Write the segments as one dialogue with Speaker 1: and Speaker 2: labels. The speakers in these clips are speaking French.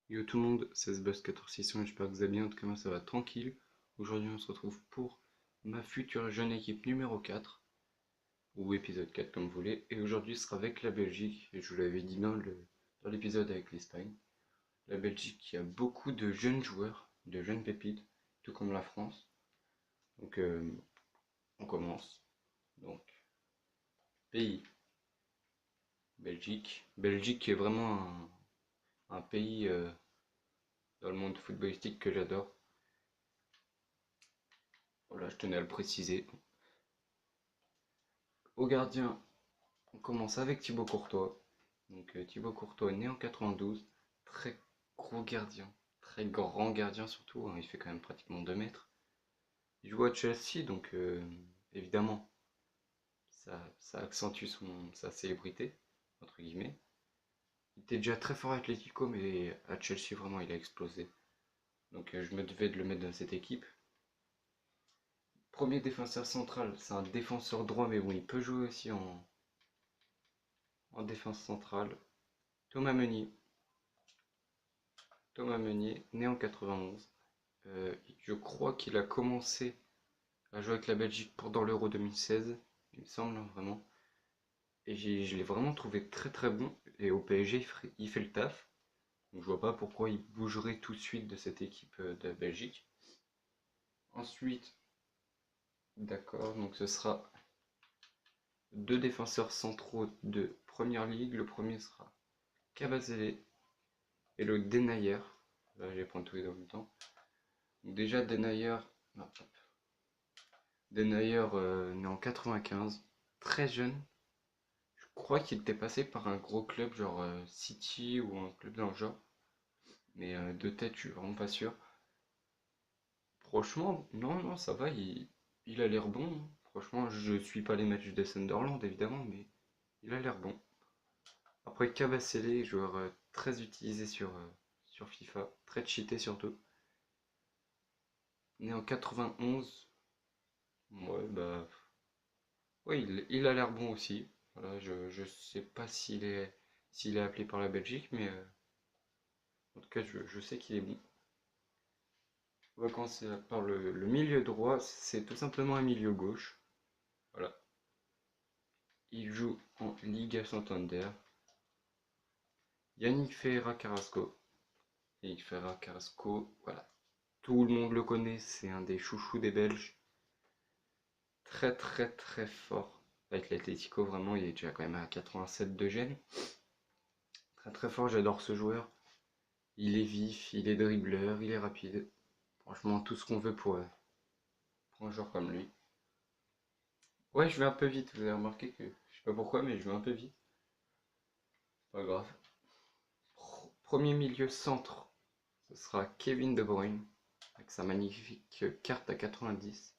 Speaker 1: Yo tout le monde, c'est Sbuzz1461, j'espère que vous allez bien, en tout cas moi ça va tranquille. Aujourd'hui on se retrouve pour ma future jeune équipe numéro 4, ou épisode 4 comme vous voulez, et aujourd'hui ce sera avec la Belgique, et je vous l'avais dit dans l'épisode avec l'Espagne. La Belgique qui a beaucoup de jeunes joueurs, de jeunes pépites, tout comme la France. Donc on commence. Donc, pays, Belgique. Belgique qui est vraiment un pays dans le monde footballistique que j'adore. Voilà, je tenais à le préciser. Au gardien, on commence avec Thibaut Courtois. Donc Thibaut Courtois né en 92, très gros gardien, très grand gardien surtout, hein, il fait quand même pratiquement 2 mètres. Il joue à Chelsea, donc évidemment ça accentue sa célébrité, entre guillemets. Il était déjà très fort à Atlético, mais à Chelsea vraiment il a explosé. Donc je me devais de le mettre dans cette équipe. Premier défenseur central, c'est un défenseur droit, mais bon, il peut jouer aussi en défense centrale. Thomas Meunier. Thomas Meunier, né en 91. Je crois qu'il a commencé à jouer avec la Belgique pendant l'Euro 2016, il me semble, hein, vraiment. Et je l'ai vraiment trouvé très très bon. Et au PSG, il fait le taf. Donc je vois pas pourquoi il bougerait tout de suite de cette équipe de la Belgique. Ensuite, d'accord, donc ce sera deux défenseurs centraux de Première Ligue. Le premier sera Kabasele et l'autre Denayer. Là, je vais prendre tous les deux en même temps. Donc déjà, Denayer, né en 95, très jeune. Je crois qu'il était passé par un gros club genre City ou un club dans le genre. Mais de tête, je suis vraiment pas sûr. Franchement, non, non, ça va, il a l'air bon, hein. Franchement, je suis pas les matchs de Sunderland évidemment, mais il a l'air bon. Après, Kabasele, joueur très utilisé sur FIFA, très cheaté surtout. Né en 91, ouais, bah, ouais, il a l'air bon aussi. Voilà, je sais pas s'il est appelé par la Belgique, mais en tout cas, je sais qu'il est bon. On va commencer par le milieu droit, c'est tout simplement un milieu gauche. Voilà. Il joue en Liga Santander. Yannick Ferreira Carrasco. Yannick Ferreira Carrasco, voilà. Tout le monde le connaît, c'est un des chouchous des Belges. Très très très fort. Avec l'Atlético, vraiment, il est déjà quand même à 87 de gêne. Très très fort, j'adore ce joueur. Il est vif, il est dribbleur, il est rapide. Franchement, tout ce qu'on veut pour un joueur comme lui. Ouais, je vais un peu vite, vous avez remarqué que, je sais pas pourquoi, mais je vais un peu vite. Pas grave. Premier milieu centre, ce sera Kevin De Bruyne, avec sa magnifique carte à 90.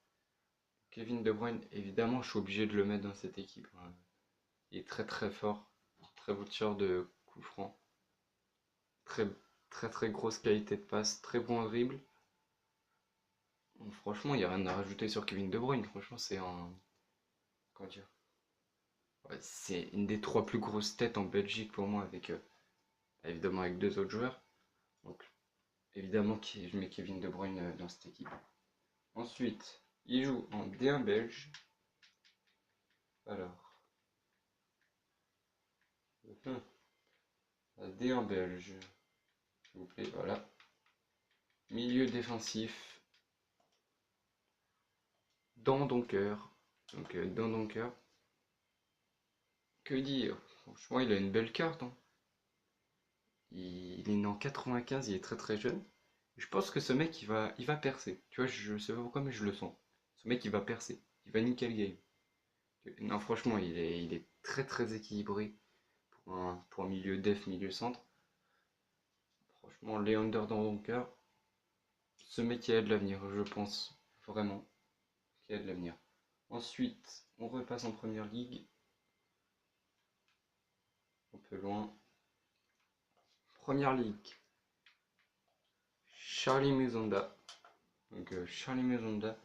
Speaker 1: Kevin De Bruyne, évidemment, je suis obligé de le mettre dans cette équipe, hein. Il est très très fort, très beau tireur de coup franc, très très très grosse qualité de passe, très bon dribble. Bon, franchement, il n'y a rien à rajouter sur Kevin De Bruyne. Franchement, c'est un. Comment dire? Ouais, c'est une des trois plus grosses têtes en Belgique pour moi, avec évidemment avec deux autres joueurs. Donc, évidemment, je mets Kevin De Bruyne dans cette équipe. Ensuite, il joue en D1 belge. Alors, D1 belge, s'il vous plaît, voilà. Milieu défensif, dans Donker. Donc, dans Donker. Que dire? Franchement, il a une belle carte, hein. Il est né en 95, il est très très jeune. Je pense que ce mec, il va percer. Tu vois, je sais pas pourquoi, mais je le sens. Ce mec, il va percer. Il va niquer le game. Non, franchement, il est très très équilibré pour un milieu def, milieu centre. Franchement, Leander dans mon cœur, ce mec qui a de l'avenir, je pense. Vraiment, qui a de l'avenir. Ensuite, on repasse en première ligue. Un peu loin. Première ligue. Charlie Muzonda. Donc, Charlie Muzonda,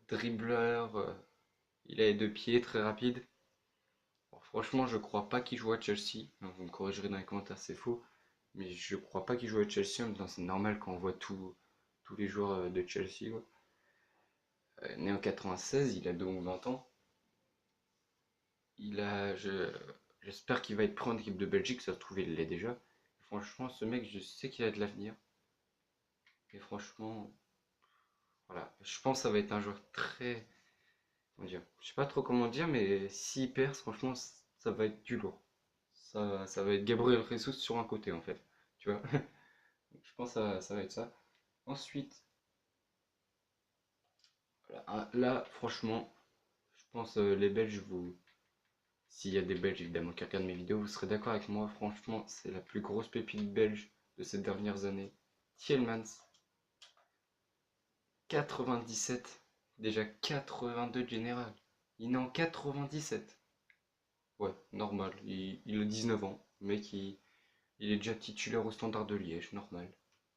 Speaker 1: dribbleur. Il a les deux pieds, très rapide. Alors, franchement, je crois pas qu'il joue à Chelsea. Vous me corrigerez dans les commentaires, c'est faux. mais je crois pas qu'il joue à Chelsea. En même temps, c'est normal quand on voit tous les joueurs de Chelsea, quoi. Né en 96, il a donc 20 ans. Il a, j'espère qu'il va être pris en équipe de Belgique, ça se trouve il l'est déjà. Franchement, ce mec, je sais qu'il a de l'avenir. Et franchement, voilà, je pense que ça va être un joueur très, comment dire, je sais pas trop comment dire, mais s'il perce, franchement, ça va être du lourd. Ça va être Gabriel Jesus sur un côté en fait, tu vois. Je pense que ça va être ça. Ensuite, voilà, là, franchement, je pense les Belges, s'il y a des Belges évidemment qui regardent mes vidéos, vous serez d'accord avec moi. Franchement, c'est la plus grosse pépite belge de ces dernières années. Tielemans, 97, déjà 82 de général. Il est en 97. Ouais, normal. Il a 19 ans. Le mec, il est déjà titulaire au Standard de Liège, normal.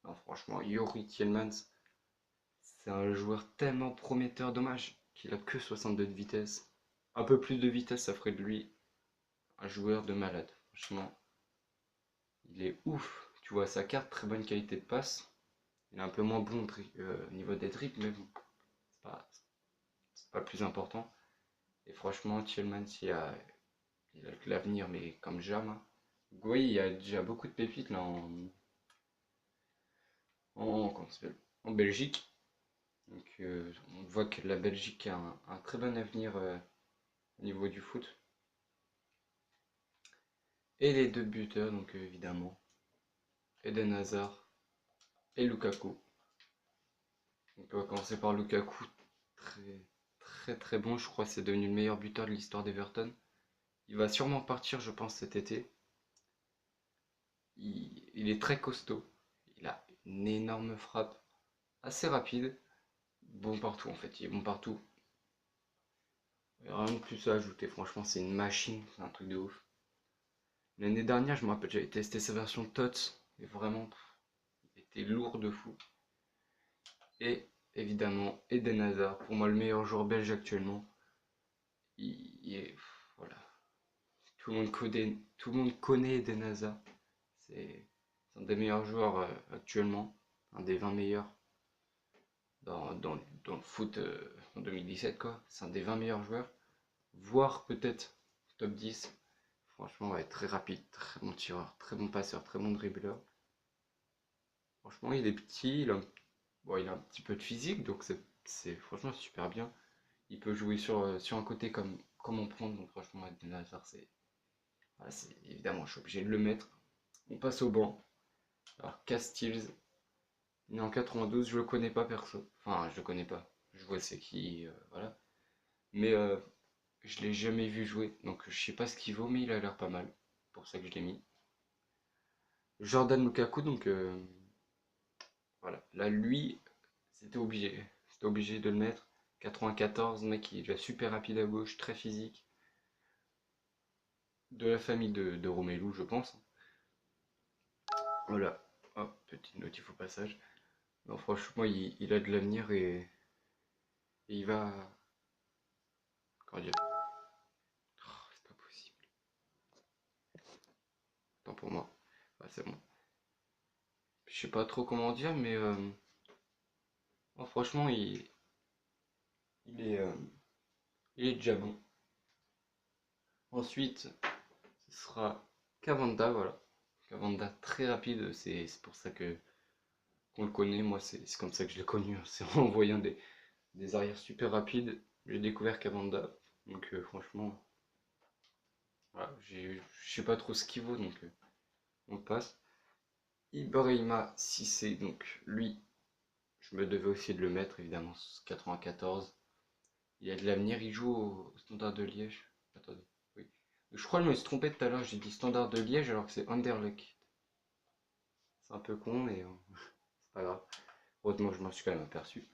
Speaker 1: Non, franchement, Yuri Tielemans, c'est un joueur tellement prometteur. Dommage qu'il a que 62 de vitesse. Un peu plus de vitesse, ça ferait de lui un joueur de malade. Franchement, il est ouf. Tu vois sa carte, très bonne qualité de passe. Il est un peu moins bon au niveau des dribbles, mais bon, c'est pas le plus important. Et franchement, Tielemans, il a de l'avenir, mais comme jamais. Oui, il y a déjà beaucoup de pépites là comment ça s'appelle, en Belgique. Donc on voit que la Belgique a un très bon avenir au niveau du foot. Et les deux buteurs, donc évidemment, Eden Hazard et Lukaku. Donc, on va commencer par Lukaku, très très bon, je crois que c'est devenu le meilleur buteur de l'histoire d'Everton. Il va sûrement partir, je pense, cet été. Il est très costaud, il a une énorme frappe, assez rapide, bon partout en fait, il est bon partout. Rien de plus à ajouter, franchement, c'est une machine, c'est un truc de ouf. L'année dernière, je me rappelle, j'avais testé sa version TOTS, et vraiment, il était lourd de fou. Et évidemment, Eden Hazard, pour moi le meilleur joueur belge actuellement. Il est, voilà, tout le monde connaît Eden Hazard. C'est un des meilleurs joueurs actuellement, un des 20 meilleurs dans le foot en 2017 quoi. C'est un des 20 meilleurs joueurs, voire peut-être top 10. Franchement, ouais, très rapide, très bon tireur, très bon passeur, très bon dribbleur. Franchement, il est petit, bon, il a un petit peu de physique, donc c'est franchement super bien. Il peut jouer sur un côté comme on prend, donc franchement, Eden Hazard, voilà, évidemment, je suis obligé de le mettre. On passe au banc. Alors, Castiles, né en 92, je le connais pas perso. Enfin, je le connais pas. Je vois c'est qui, voilà. Mais je l'ai jamais vu jouer, donc je sais pas ce qu'il vaut, mais il a l'air pas mal. C'est pour ça que je l'ai mis. Jordan Lukaku, donc voilà. Là, lui, c'était obligé. C'était obligé de le mettre. 94, mec, il est déjà super rapide à gauche, très physique. De la famille de Romelu, je pense. Voilà. Hop, petite notif au passage. Non, franchement, il a de l'avenir et il va. Comment dire? Oh, c'est pas possible. Tant pour moi. Ah, c'est bon. Je sais pas trop comment dire, mais oh, franchement, il est, euh, il est déjà bon. Ensuite, ce sera Cavanda, voilà. Cavanda très rapide, c'est pour ça que qu'on le connaît. Moi, c'est comme ça que je l'ai connu, hein. C'est en voyant des arrières super rapides. J'ai découvert Cavanda. Donc franchement, voilà, je sais pas trop ce qu'il vaut, donc on passe. Ibrahima Cissé, donc lui, je me devais aussi de le mettre, évidemment, 94. Il a de l'avenir, il joue au Standard de Liège. Attendez, oui. Je crois que je me suis trompé tout à l'heure, j'ai dit Standard de Liège alors que c'est Anderlecht. C'est un peu con, mais c'est pas grave. Heureusement, je m'en suis quand même aperçu.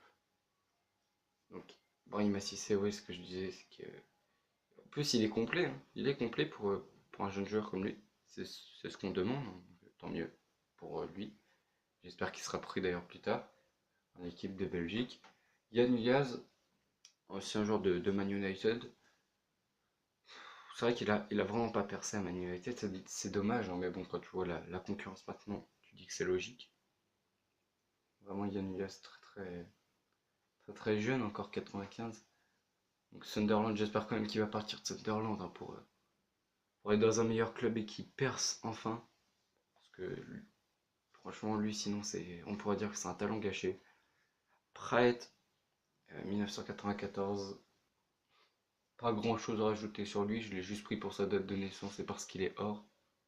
Speaker 1: Donc, Ibrahima Cissé, oui, ce que je disais, c'est que. En plus, il est complet, hein. Il est complet pour un jeune joueur comme lui. C'est ce qu'on demande, hein. Tant mieux pour lui. J'espère qu'il sera pris d'ailleurs plus tard en équipe de Belgique. Yann Uyaz, ancien joueur de Man United. c'est vrai il a vraiment pas percé à Man United, c'est dommage, hein, mais bon, quand tu vois la concurrence maintenant, tu dis que c'est logique. Vraiment, Yann Ulas très jeune, encore 95. Donc Sunderland, j'espère quand même qu'il va partir de Sunderland hein, pour aller dans un meilleur club et qu'il perce enfin. Parce que franchement, lui, sinon, on pourrait dire que c'est un talent gâché. Praet, 1994, pas grand chose à rajouter sur lui, je l'ai juste pris pour sa date de naissance et parce qu'il est or,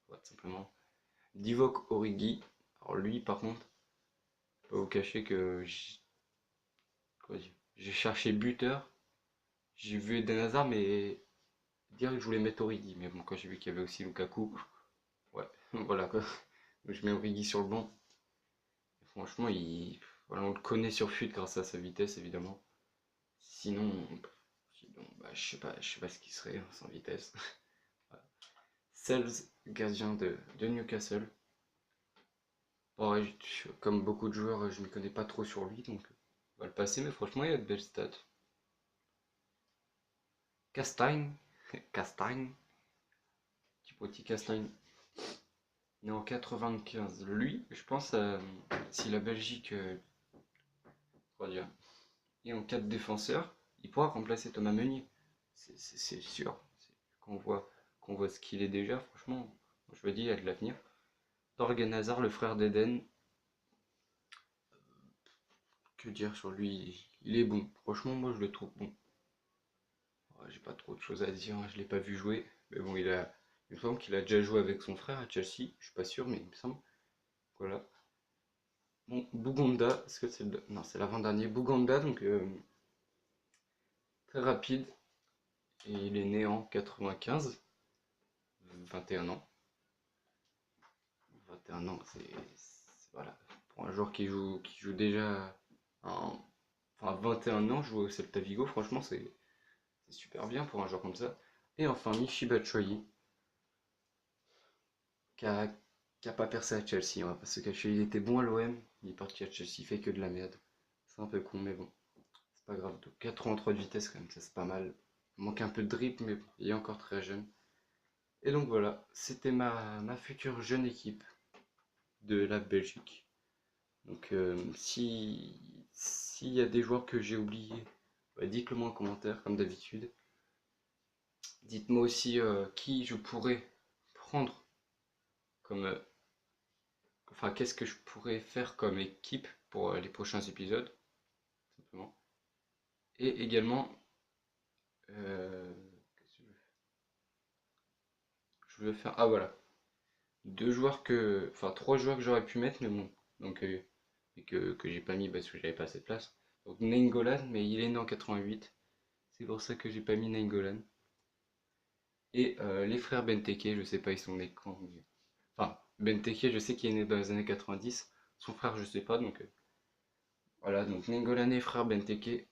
Speaker 1: tout simplement. Divock Origi, alors lui, par contre, je peux pas vous cacher que j'ai cherché buteur, j'ai vu Eden Hazard, mais dire que je voulais mettre Origi, mais bon, quand j'ai vu qu'il y avait aussi Lukaku, ouais, voilà quoi. Donc je mets Origi sur le banc. Et franchement, voilà, on le connaît sur FUT grâce à sa vitesse, évidemment. Sinon, bah, je sais pas ce qui serait hein, sans vitesse. Voilà. Sells, gardien de Newcastle. Pareil, comme beaucoup de joueurs, je ne m'y connais pas trop sur lui, donc on va le passer, mais franchement, il y a de belles stats. Castagne, Castagne, petit Castagne, né en 95. Lui, je pense, si la Belgique, comment dire, est en 4 défenseurs, il pourra remplacer Thomas Meunier. C'est sûr. Qu'on voit, qu'on voit ce qu'il est déjà, franchement, je me dis, il y a de l'avenir. Torgan Hazard, le frère d'Eden, que dire sur lui? Il est bon. Franchement, moi, je le trouve bon. Ouais, j'ai pas trop de choses à dire, hein, je l'ai pas vu jouer. Mais bon, il me semble qu'il a déjà joué avec son frère à Chelsea. Je suis pas sûr, mais il me semble. Voilà. Bon, Bouganda, est-ce que c'est le... Non, c'est l'avant-dernier. Bouganda, donc très rapide. Et il est né en 95. 21 ans. 21 ans, voilà. Pour un joueur qui joue déjà enfin 21 ans, jouer au Celta Vigo, franchement, c'est super bien pour un joueur comme ça. Et enfin, Michy Batshuayi, qui a, qui a pas percé à Chelsea, on va pas se cacher. Il était bon à l'OM, il est parti à Chelsea, il fait que de la merde. C'est un peu con, mais bon, c'est pas grave. 83 de vitesse, quand même, ça c'est pas mal. Il manque un peu de drip, mais bon, il est encore très jeune. Et donc voilà, c'était ma future jeune équipe de la Belgique. Donc s'il y a des joueurs que j'ai oubliés, bah, dites-le moi en commentaire, comme d'habitude. Dites-moi aussi qui je pourrais prendre comme, enfin, qu'est-ce que je pourrais faire comme équipe pour les prochains épisodes, simplement. Et également, qu'est-ce que je veux faire? Ah voilà, enfin 3 joueurs que j'aurais pu mettre, mais bon, donc et que j'ai pas mis parce que j'avais pas assez de place. Donc Nainggolan, mais il est né en 88, c'est pour ça que j'ai pas mis Nainggolan. Et les frères Benteke, je sais pas, ils sont nés quand, mais... Enfin, Benteke, je sais qu'il est né dans les années 90. Son frère, je sais pas, donc voilà. Donc Nainggolan et frère Benteke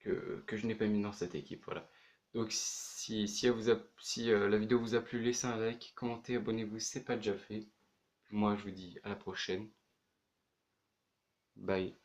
Speaker 1: que je n'ai pas mis dans cette équipe, voilà. Donc si la vidéo vous a plu, laissez un like, commentez, abonnez-vous, c'est pas déjà fait. Moi, je vous dis à la prochaine. Bye.